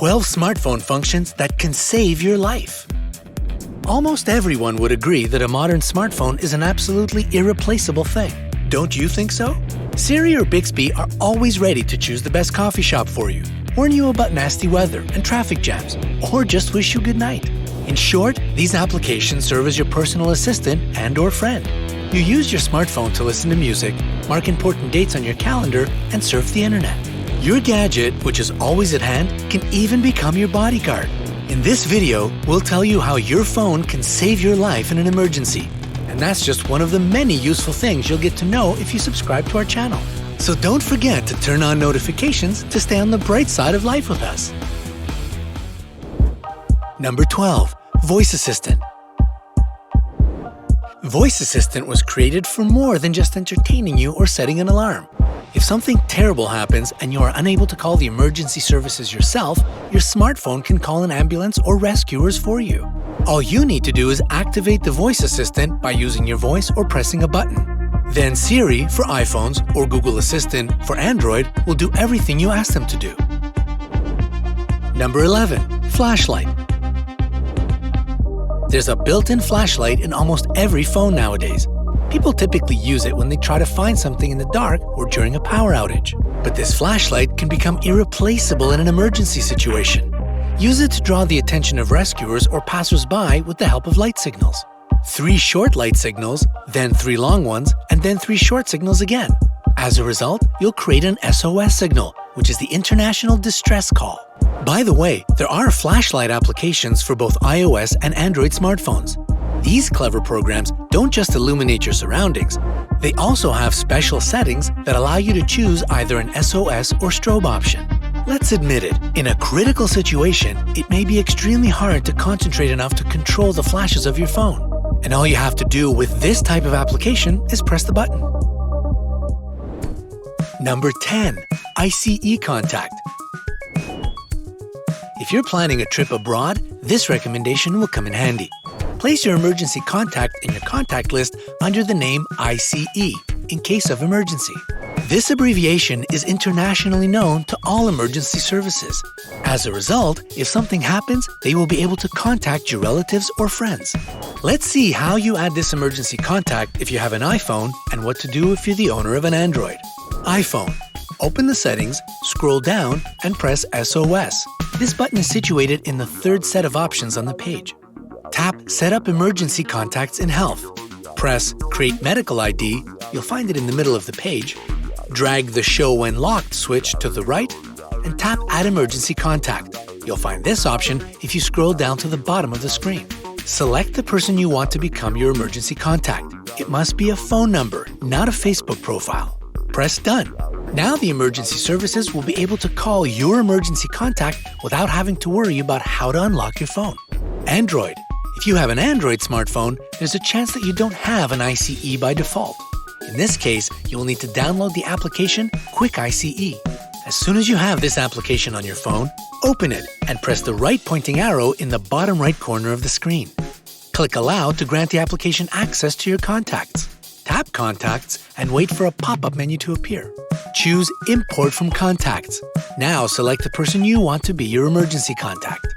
12 smartphone functions that can save your life. Almost everyone would agree that a modern smartphone is an absolutely irreplaceable thing. Don't you think so? Siri or Bixby are always ready to choose the best coffee shop for you, warn you about nasty weather and traffic jams, or just wish you good night. In short, these applications serve as your personal assistant and/or friend. You use your smartphone to listen to music, mark important dates on your calendar, and surf the internet. Your gadget, which is always at hand, can even become your bodyguard. In this video, we'll tell you how your phone can save your life in an emergency. And that's just one of the many useful things you'll get to know if you subscribe to our channel. So don't forget to turn on notifications to stay on the bright side of life with us. Number 12. Voice Assistant. Voice Assistant was created for more than just entertaining you or setting an alarm. If something terrible happens and you are unable to call the emergency services yourself, your smartphone can call an ambulance or rescuers for you. All you need to do is activate the Voice Assistant by using your voice or pressing a button. Then Siri for iPhones or Google Assistant for Android will do everything you ask them to do. Number 11. Flashlight. There's a built-in flashlight in almost every phone nowadays. People typically use it when they try to find something in the dark or during a power outage. But this flashlight can become irreplaceable in an emergency situation. Use it to draw the attention of rescuers or passers-by with the help of light signals. 3 short light signals, then 3 long ones, and then 3 short signals again. As a result, you'll create an SOS signal, which is the International Distress Call. By the way, there are flashlight applications for both iOS and Android smartphones. These clever programs don't just illuminate your surroundings, they also have special settings that allow you to choose either an SOS or strobe option. Let's admit it, in a critical situation, it may be extremely hard to concentrate enough to control the flashes of your phone. And all you have to do with this type of application is press the button. Number 10. ICE Contact. If you're planning a trip abroad, this recommendation will come in handy. Place your emergency contact in your contact list under the name ICE in case of emergency. This abbreviation is internationally known to all emergency services. As a result, if something happens, they will be able to contact your relatives or friends. Let's see how you add this emergency contact if you have an iPhone and what to do if you're the owner of an Android. iPhone. Open the settings, scroll down, and press SOS. This button is situated in the 3rd set of options on the page. Tap Set up emergency contacts in Health. Press Create Medical ID, you'll find it in the middle of the page. Drag the Show When Locked switch to the right, and tap Add Emergency Contact. You'll find this option if you scroll down to the bottom of the screen. Select the person you want to become your emergency contact. It must be a phone number, not a Facebook profile. Press Done. Now the emergency services will be able to call your emergency contact without having to worry about how to unlock your phone. Android. If you have an Android smartphone, there's a chance that you don't have an ICE by default. In this case, you will need to download the application Quick ICE. As soon as you have this application on your phone, open it and press the right pointing arrow in the bottom right corner of the screen. Click Allow to grant the application access to your contacts. Tap Contacts and wait for a pop-up menu to appear. Choose Import from Contacts. Now select the person you want to be your emergency contact.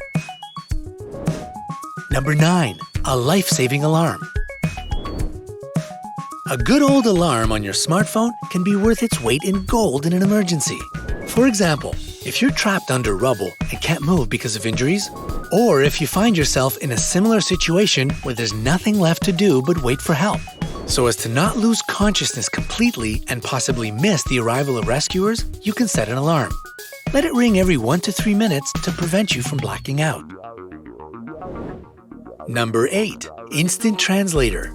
Number 9. A life-saving alarm. A good old alarm on your smartphone can be worth its weight in gold in an emergency. For example, if you're trapped under rubble and can't move because of injuries, or if you find yourself in a similar situation where there's nothing left to do but wait for help. So as to not lose consciousness completely and possibly miss the arrival of rescuers, you can set an alarm. Let it ring every 1 to 3 minutes to prevent you from blacking out. Number 8. Instant Translator.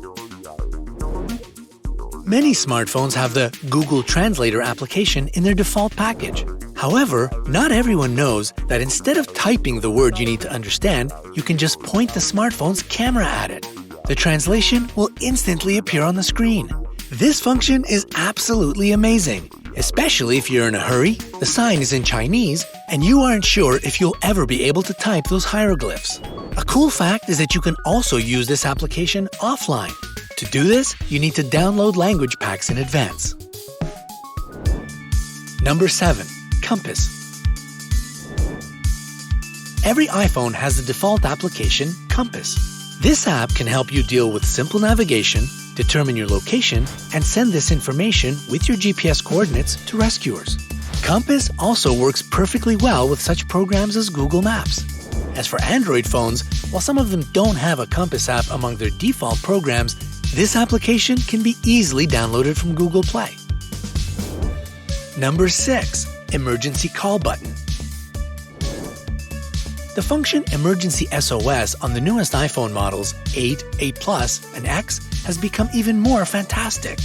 Many smartphones have the Google Translator application in their default package. However, not everyone knows that instead of typing the word you need to understand, you can just point the smartphone's camera at it. The translation will instantly appear on the screen. This function is absolutely amazing, especially if you're in a hurry, the sign is in Chinese, and you aren't sure if you'll ever be able to type those hieroglyphs. A cool fact is that you can also use this application offline. To do this, you need to download language packs in advance. Number 7. Compass. every iPhone has the default application Compass. This app can help you deal with simple navigation, determine your location, and send this information with your GPS coordinates to rescuers. Compass also works perfectly well with such programs as Google Maps. As for Android phones, while some of them don't have a Compass app among their default programs, this application can be easily downloaded from Google Play. Number 6. Emergency Call Button. The function Emergency SOS on the newest iPhone models 8, 8 Plus, and X has become even more fantastic.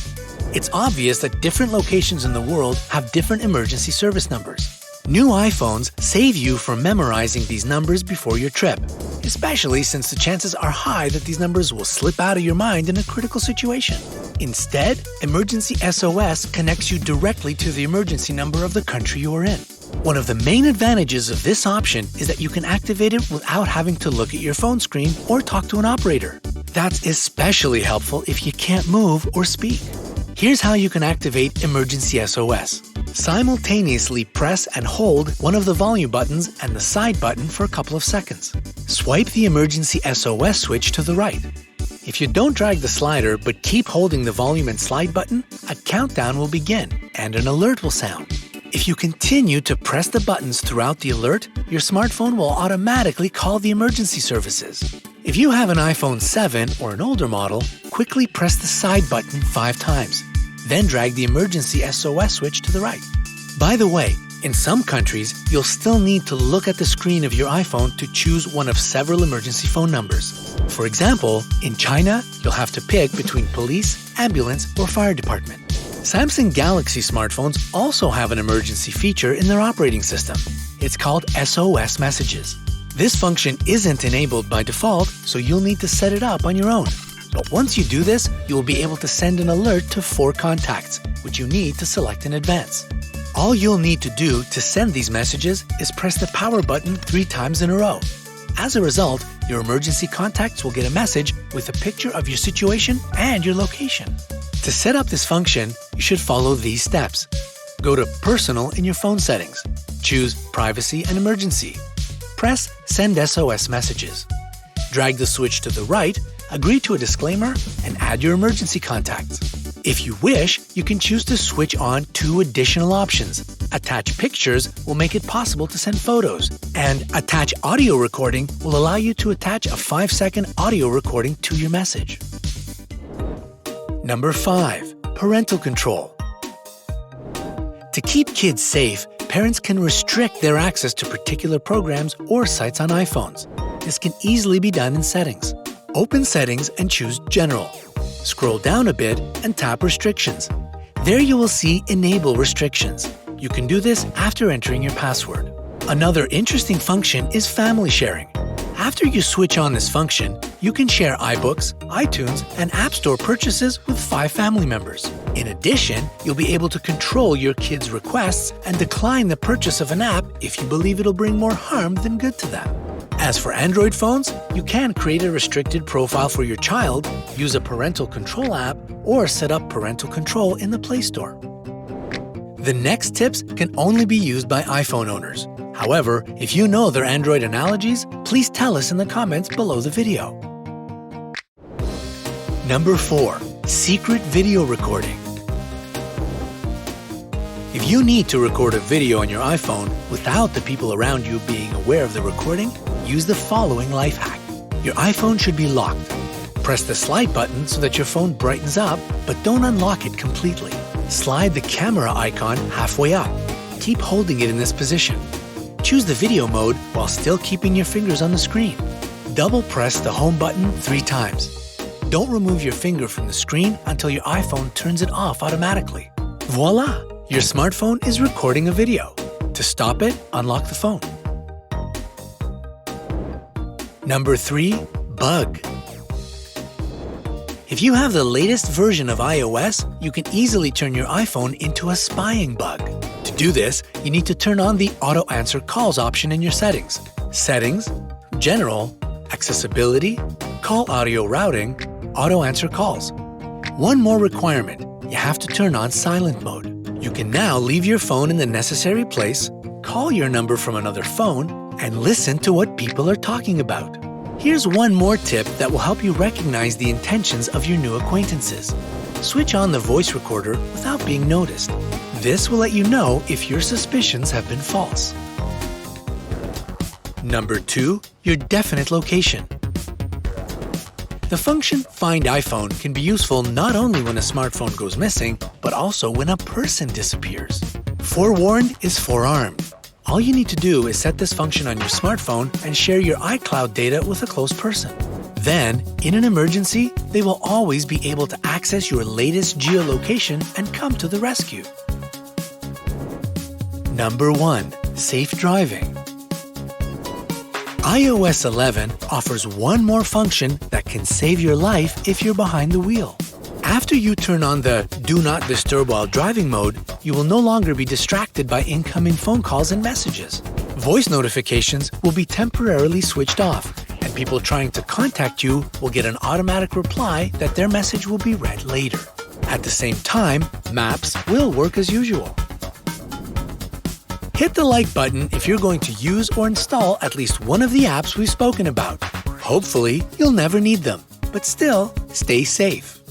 It's obvious that different locations in the world have different emergency service numbers. New iPhones save you from memorizing these numbers before your trip, especially since the chances are high that these numbers will slip out of your mind in a critical situation. Instead, Emergency SOS connects you directly to the emergency number of the country you are in. One of the main advantages of this option is that you can activate it without having to look at your phone screen or talk to an operator. That's especially helpful if you can't move or speak. Here's how you can activate Emergency SOS. Simultaneously press and hold one of the volume buttons and the side button for a couple of seconds. Swipe the Emergency SOS switch to the right. If you don't drag the slider but keep holding the volume and slide button, a countdown will begin and an alert will sound. If you continue to press the buttons throughout the alert, your smartphone will automatically call the emergency services. If you have an iPhone 7 or an older model, quickly press the side button 5 times. Then drag the Emergency SOS switch to the right. By the way, in some countries, you'll still need to look at the screen of your iPhone to choose one of several emergency phone numbers. For example, in China, you'll have to pick between police, ambulance, or fire department. Samsung Galaxy smartphones also have an emergency feature in their operating system. It's called SOS Messages. This function isn't enabled by default, so you'll need to set it up on your own. But once you do this, you'll be able to send an alert to 4 contacts, which you need to select in advance. All you'll need to do to send these messages is press the power button 3 times in a row. As a result, your emergency contacts will get a message with a picture of your situation and your location. To set up this function, you should follow these steps. Go to Personal in your phone settings. Choose Privacy and Emergency. Press Send SOS Messages. Drag the switch to the right, agree to a disclaimer, and add your emergency contacts. If you wish, you can choose to switch on 2 additional options. Attach Pictures will make it possible to send photos, and Attach Audio Recording will allow you to attach a 5-second audio recording to your message. Number 5. Parental Control. To keep kids safe, parents can restrict their access to particular programs or sites on iPhones. This can easily be done in Settings. Open Settings and choose General. Scroll down a bit and tap Restrictions. There you will see Enable Restrictions. You can do this after entering your password. Another interesting function is Family Sharing. After you switch on this function, you can share iBooks, iTunes, and App Store purchases with 5 family members. In addition, you'll be able to control your kids' requests and decline the purchase of an app if you believe it'll bring more harm than good to them. As for Android phones, you can create a restricted profile for your child, use a parental control app, or set up parental control in the Play Store. The next tips can only be used by iPhone owners. However, if you know their Android analogies, please tell us in the comments below the video. Number 4. Secret Video Recording. If you need to record a video on your iPhone without the people around you being aware of the recording, use the following life hack. Your iPhone should be locked. Press the slide button so that your phone brightens up, but don't unlock it completely. Slide the camera icon halfway up. Keep holding it in this position. Choose the video mode while still keeping your fingers on the screen. Double press the home button 3 times. Don't remove your finger from the screen until your iPhone turns it off automatically. Voila! Your smartphone is recording a video. To stop it, unlock the phone. Number 3. Bug. If you have the latest version of iOS, you can easily turn your iPhone into a spying bug. To do this, you need to turn on the Auto Answer Calls option in your settings. Settings, General, Accessibility, Call Audio Routing, Auto Answer Calls. One more requirement, you have to turn on Silent Mode. You can now leave your phone in the necessary place, call your number from another phone, and listen to what people are talking about. Here's one more tip that will help you recognize the intentions of your new acquaintances. Switch on the voice recorder without being noticed. This will let you know if your suspicions have been false. Number 2, your definite location. The function Find iPhone can be useful not only when a smartphone goes missing, but also when a person disappears. Forewarned is forearmed. All you need to do is set this function on your smartphone and share your iCloud data with a close person. Then, in an emergency, they will always be able to access your latest geolocation and come to the rescue. Number 1. Safe driving. iOS 11 offers one more function that can save your life if you're behind the wheel. After you turn on the Do Not Disturb While Driving mode, you will no longer be distracted by incoming phone calls and messages. Voice notifications will be temporarily switched off, and people trying to contact you will get an automatic reply that their message will be read later. At the same time, Maps will work as usual. Hit the like button if you're going to use or install at least one of the apps we've spoken about. Hopefully, you'll never need them, but still, stay safe.